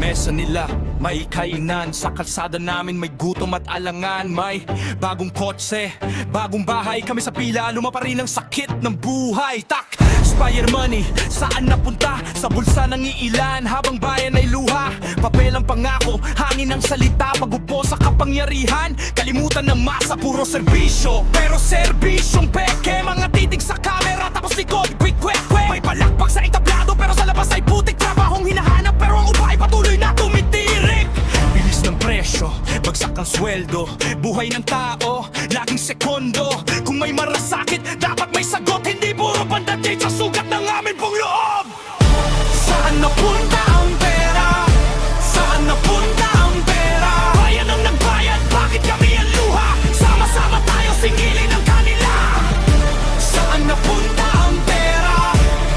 mesa nila may kainan, sa kalsada namin may gutom at alangan. May bagong kotse, bagong bahay, kami sa pila, lumapa rin ang sakit ng buhay. Tak, Spire money, saan napunta? Sa bulsa ng iilan, habang bayan ay luha. Papel ang pangako, hangin ang salita. Pagupo sa kapangyarihan, kalimutan ng masa, puro serbisyo. Pero serbisyong peke, mga titig sa kamera, tapos likod, quick. May palakpak sa entablado, pero sa labas ay putik. Trabahong hinahanap, pero ang upa ay patuloy na tumitirik. Bilis ng presyo, bagsak ang sweldo, buhay ng tao, laging sekondo. Kung may marasakit, dapat may sagot, hindi puro bandage sa sugat ng amin pong loob. Saan napunta ang pera? Saan napunta ang pera? Bayan ang nagbayad, bakit kami ang luha? Sama-sama tayo singilin ang kanila. Saan napunta ang pera?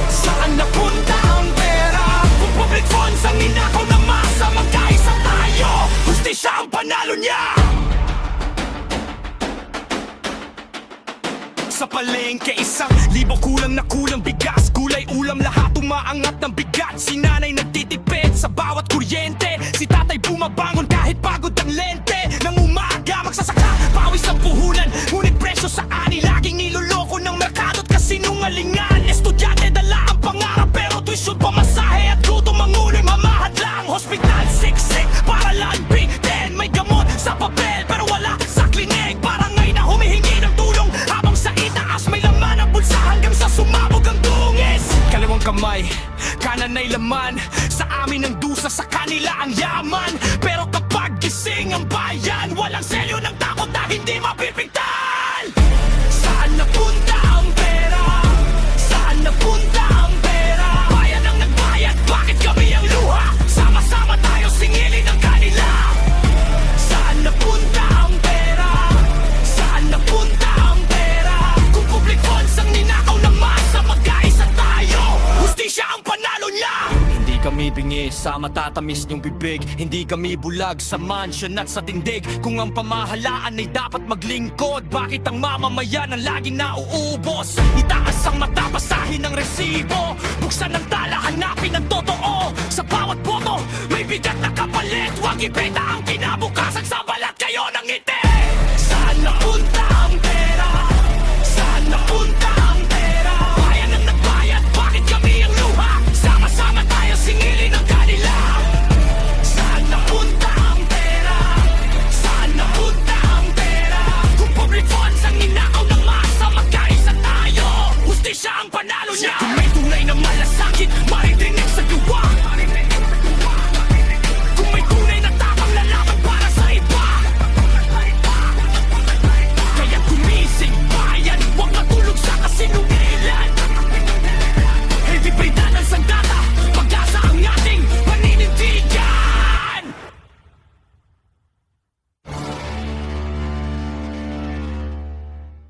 Saan napunta ang pera? Kung public funds ang ninakaw ng masa, magkaisa tayo, hustisya ang panalo niya. Sa palengke, 1,000 kulang na kulang bigas, gulay, ulam, lahat umaangat ng bigat. Si nanay nagtitipid sa bawat kuryente, si tatay bumabangon kahit pagod ang lente. Nang umaga magsasaka, pawis ang puhunan, ngunit presyo sa ani laging niloloko ng merkado't kasinungalingan. Estudyante dala ang pangarap, pero tuition, pamasahe at gutom ang uling mamahad lang. Hospital siksik, paralan, B10, may gamot sa papel, pero wala sa klinik. Barangay na humihingi ng tulong, habang sa itaas may laman ang bulsa hanggang sa sumabog ang dungis. Kalawang kamay, kanan ay laman, sa amin ang dusa, sa kanila ang yaman. Pero kapag gising ang bayan, walang selyo ng takot na hindi mapipigtan. Saan napunta ang pera? Saan napunta ang pera? Bayan ang nagbayad, bakit kami ang luha? Sama-sama tayo singilin ang kanila. Saan napunta ang pera? Saan napunta ang pera? Kung public funds ang ninakaw ng masa, magkaisa tayo, hustisya ang panalo niya. Hindi kami bingi sa matatamis niyong bibig, hindi kami bulag sa mansion at sa tindig. Kung ang pamahalaan ay dapat maglingkod, bakit ang mamamayan ang laging nauubos? Itaas ang mata, basahin ang resibo, buksan ang tala, hanapin ang totoo. Sa bawat boto, may bigat na kapalit, huwag ibenta ang kinabukasan sa balat. Kayo